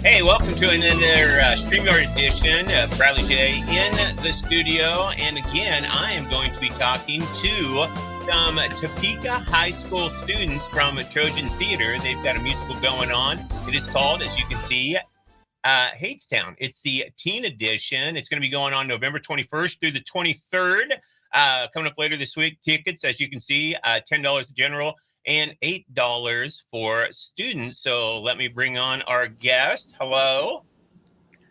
Hey, welcome to another StreamYard edition. Bradley J in the studio. And again, I am going to be talking to some Topeka High School students from Trojan Theater. They've got a musical going on. It is called, as you can see, HadesTown. It's the Teen Edition. It's going to be going on November 21st through the 23rd. Coming up later this week, tickets, as you can see, $10 general and $8 for students. So let me bring on our guest. Hello.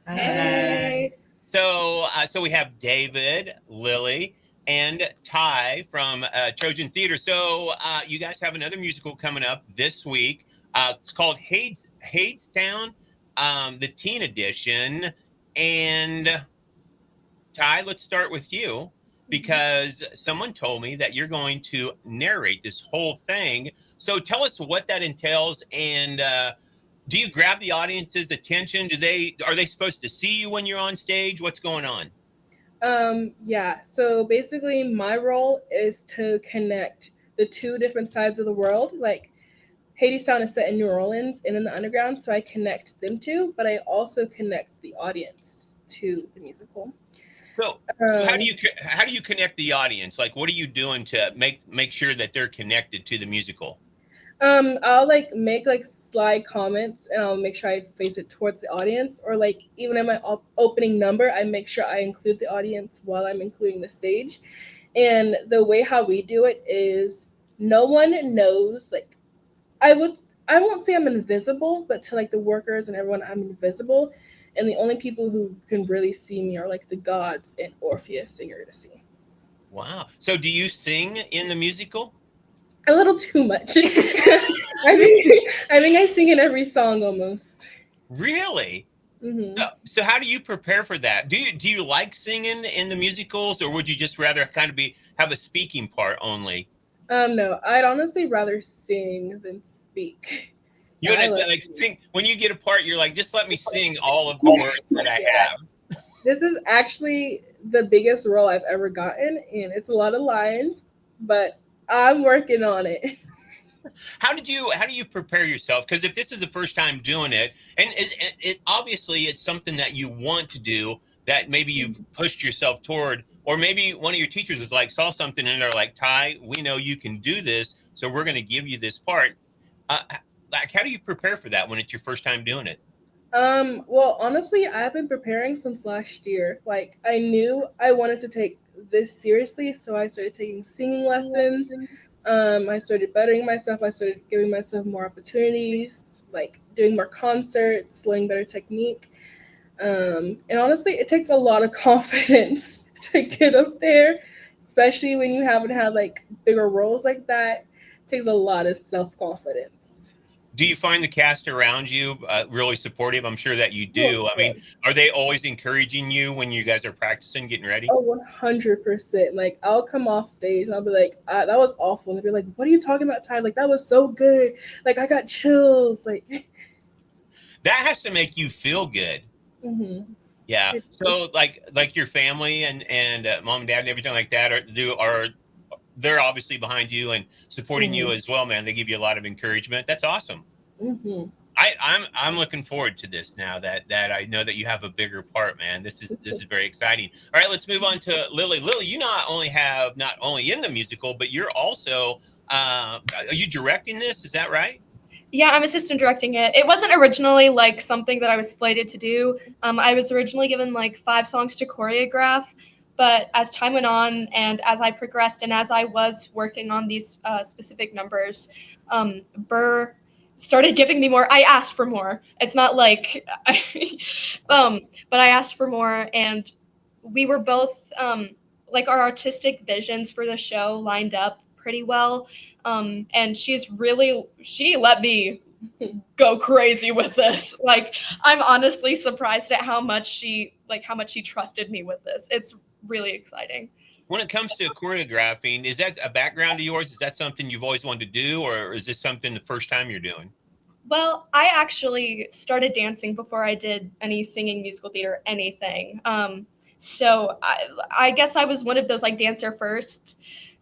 Hey. So we have David, Lily, and Ty from Trojan Theater. So you guys have another musical coming up this week. It's called HadesTown, the Teen Edition. And Ty, let's start with you, because someone told me that you're going to narrate this whole thing. So tell us what that entails, and do you grab the audience's attention? Are they supposed to see you when you're on stage? What's going on? Yeah, so basically my role is to connect the two different sides of the world. Like HadesTown is set in New Orleans and in the underground, so I connect them two, but I also connect the audience to the musical. So how do you connect the audience? Like, what are you doing to make sure that they're connected to the musical? I'll make slide comments, and I'll make sure I face it towards the audience, or even in my opening number, I make sure I include the audience while I'm including the stage. And the way how we do it is no one knows. I won't say I'm invisible, but to the workers and everyone, I'm invisible. And the only people who can really see me are the gods and Orpheus and Eurydice. Wow. So do you sing in the musical? A little too much. I think I sing in every song almost. Really? Mm-hmm. So how do you prepare for that? Do you like singing in the musicals, or would you just rather kind of have a speaking part only? No, I'd honestly rather sing than speak. You would sing when you get a part. You're like, just let me sing all of the words that I have. This is actually the biggest role I've ever gotten, and it's a lot of lines, but I'm working on it. How do you prepare yourself? Because if this is the first time doing it, and it obviously it's something that you want to do, that maybe you've pushed yourself toward, or maybe one of your teachers is saw something and they're like, Ty, we know you can do this, so we're going to give you this part. How do you prepare for that when it's your first time doing it? Well, honestly, I've been preparing since last year. I knew I wanted to take this seriously, so I started taking singing lessons. I started bettering myself. I started giving myself more opportunities, doing more concerts, learning better technique. And honestly, it takes a lot of confidence to get up there, especially when you haven't had bigger roles like that. It takes a lot of self-confidence. Do you find the cast around you really supportive? I'm sure that you do. Oh, I mean, are they always encouraging you when you guys are practicing, getting ready? Oh, 100%. I'll come off stage and I'll be like, that was awful. And they'll be like, what are you talking about, Ty? That was so good. I got chills. That has to make you feel good. Mm-hmm. Yeah. So like your family and mom and dad and everything like that they're obviously behind you and supporting you as well, man. They give you a lot of encouragement. That's awesome. Mm-hmm. I'm looking forward to this now that I know that you have a bigger part, man. This is very exciting. All right, let's move on to Lily. Lily, you not only in the musical, but you're also are you directing this? Is that right? Yeah, I'm assistant directing it. It wasn't originally something that I was slated to do. I was originally given 5 songs to choreograph, but as time went on and as I progressed and as I was working on these specific numbers, Burr started giving me more. I asked for more. It's not but I asked for more, and we were both our artistic visions for the show lined up pretty well. And she let me go crazy with this. I'm honestly surprised at how much she trusted me with this. It's really exciting. When it comes to choreographing, is that a background of yours? Is that something you've always wanted to do, or is this something the first time you're doing? Well, I actually started dancing before I did any singing, musical theater, anything. So I guess I was one of those dancer first.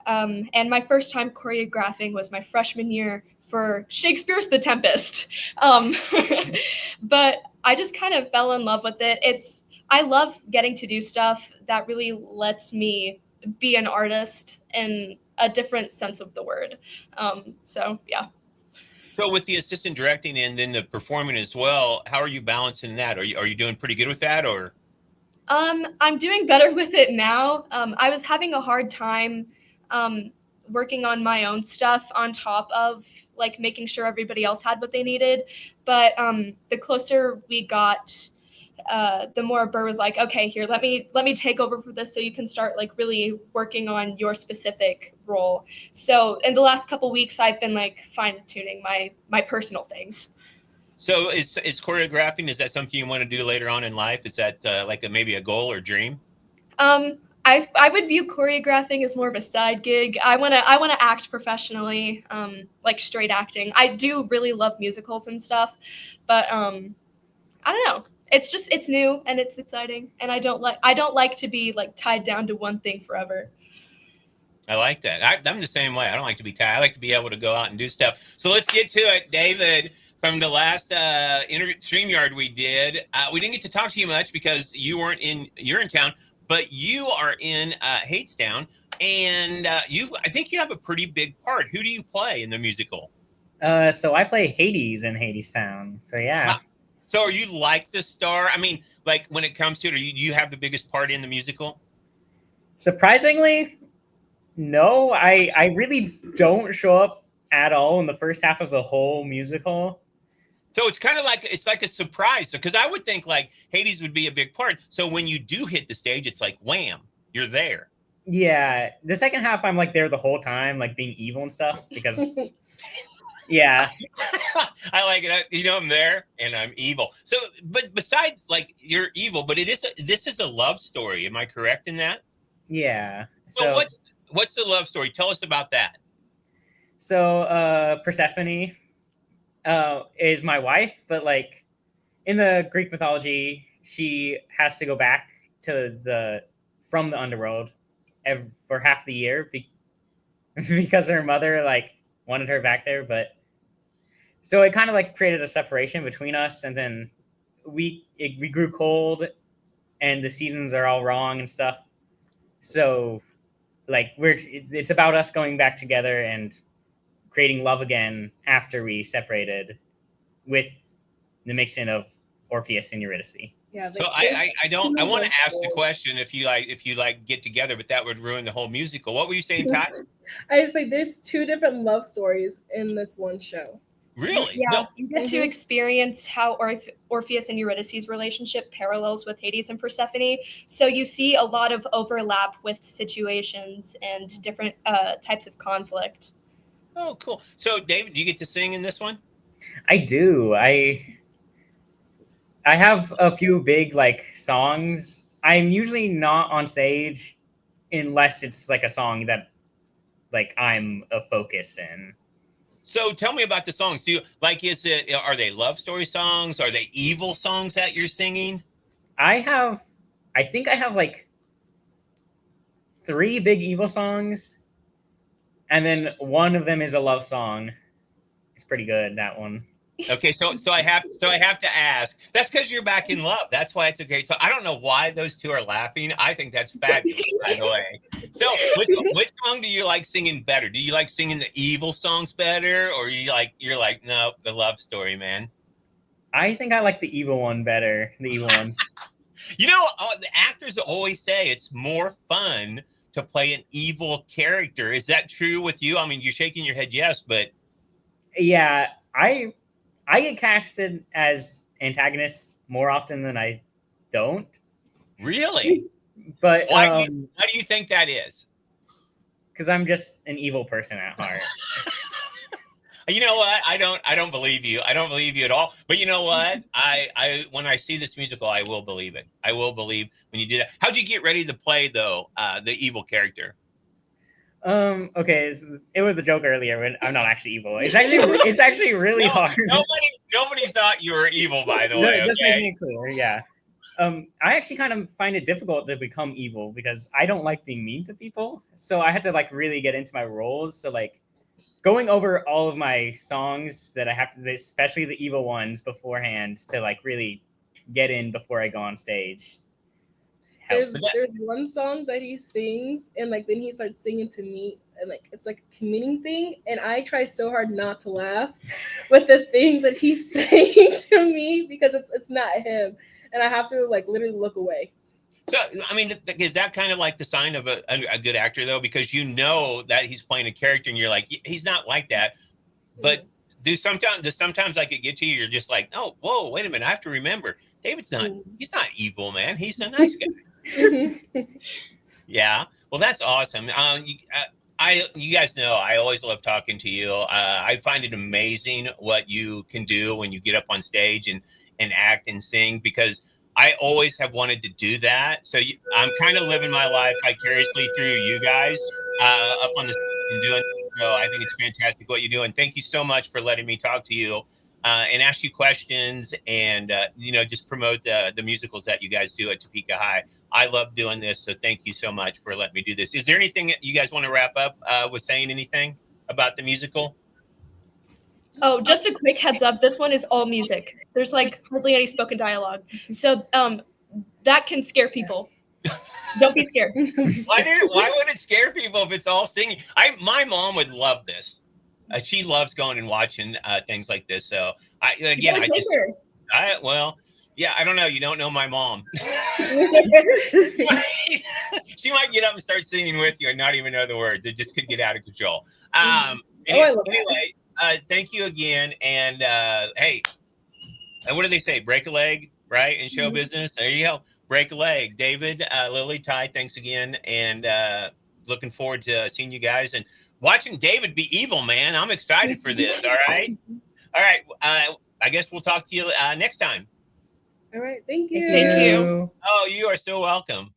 And my first time choreographing was my freshman year for Shakespeare's The Tempest. But I just kind of fell in love with it. I love getting to do stuff that really lets me be an artist in a different sense of the word. So yeah. So with the assistant directing and then the performing as well, how are you balancing that? Are you doing pretty good with that, or? I'm doing better with it now. I was having a hard time working on my own stuff on top of like making sure everybody else had what they needed. But the closer we got, the more Burr was like, okay, here, let me take over for this so you can start like really working on your specific role. So in the last couple weeks, I've been like fine tuning my personal things. So is choreographing, is that something you want to do later on in life? Is that like maybe a goal or dream? I would view choreographing as more of a side gig. I wanna act professionally, like straight acting. I do really love musicals and stuff, but I don't know. It's new and it's exciting, and I don't like to be like tied down to one thing forever. I like that. I'm the same way. I don't like to be tired. I like to be able to go out and do stuff. So let's get to it, David. From the last StreamYard we did, we didn't get to talk to you much because you're in town, but you are in HadesTown, and I think you have a pretty big part. Who do you play in the musical? So I play Hades in HadesTown. So yeah. So are you like the star? I mean, like when it comes to it, you have the biggest part in the musical? Surprisingly, no. I really don't show up at all in the first half of the whole musical. So it's kind of like a surprise, because I would think like Hades would be a big part. So when you do hit the stage, it's like wham, you're there. Yeah, the second half I'm like there the whole time, like being evil and stuff because yeah. I like it. You know, I'm there and I'm evil. So, but besides like you're evil, but this is a love story. Am I correct in that? Yeah. So what's the love story? Tell us about that. So Persephone is my wife, but like in the Greek mythology, she has to go back to from the underworld for half the year because her mother like wanted her back there. But so it kind of like created a separation between us, and then we grew cold, and the seasons are all wrong and stuff. So like it's about us going back together and creating love again after we separated, with the mix-in of Orpheus and Eurydice. Yeah. So I want to ask the question if you like get together, but that would ruin the whole musical. What were you saying, Ty? I just like there's two different love stories in this one show. Really? Yeah, No. you get to experience how Orpheus and Eurydice's relationship parallels with Hades and Persephone. So you see a lot of overlap with situations and different types of conflict. Oh, cool. So, David, do you get to sing in this one? I do. I have a few big like songs. I'm usually not on stage unless it's like a song that like I'm a focus in. So tell me about the songs. Are they love story songs? Are they evil songs that you're singing? I think I have like 3 big evil songs, and then one of them is a love song. It's pretty good, that one. Okay, so I have to ask. That's because you're back in love. That's why it's a great song. I don't know why those two are laughing. I think that's fabulous, by the way. So which song do you like singing better? Do you like singing the evil songs better, or you're like no, the love story, man? I think I like the evil one better. The evil one. You know, the actors always say it's more fun to play an evil character. Is that true with you? I mean, you're shaking your head yes, but yeah, I get casted as antagonists more often than I don't. Really? But why do you think that is? Because I'm just an evil person at heart. You know what? I don't believe you. I don't believe you at all. But you know what? I when I see this musical, I will believe it. I will believe when you do that. How'd you get ready to play though, the evil character? Okay, it was a joke earlier, but I'm not actually evil. It's actually really hard. Nobody thought you were evil, by the way. Just making it clear, yeah. I actually kind of find it difficult to become evil because I don't like being mean to people. So I had to like really get into my roles. So like going over all of my songs that I have to, especially the evil ones beforehand, to like really get in before I go on stage. There's one song that he sings, and like then he starts singing to me, and like it's like a communing thing, and I try so hard not to laugh with the things that he's saying to me because it's not him, and I have to like literally look away. So, I mean, is that kind of like the sign of a good actor, though? Because you know that he's playing a character and you're like, he's not like that. But does sometimes like it get to you? You're just like, oh, whoa, wait a minute. I have to remember. David's he's not evil, man. He's a nice guy. Yeah. Well, that's awesome. You guys know, I always love talking to you. I find it amazing what you can do when you get up on stage and act and sing, because I always have wanted to do that. So I'm kind of living my life vicariously through you guys up on the stage and doing. So I think it's fantastic what you do. And thank you so much for letting me talk to you and ask you questions and, just promote the musicals that you guys do at Topeka High. I love doing this. So thank you so much for letting me do this. Is there anything that you guys want to wrap up with saying anything about the musical? Oh, just a quick heads up. This one is all music. There's like hardly any spoken dialogue. So that can scare people. Don't be scared. Why would it scare people if it's all singing? My mom would love this. She loves going and watching things like this. So I don't know. You don't know my mom. She might get up and start singing with you and not even know the words. It just could get out of control. Anyway, thank you again. And hey, what do they say? Break a leg, right? In show business. There you go. Break a leg. David, Lily, Ty, thanks again. And looking forward to seeing you guys and watching David be evil, man. I'm excited for this. All right. All right. I guess we'll talk to you next time. All right. Thank you. Thank you. Oh, you are so welcome.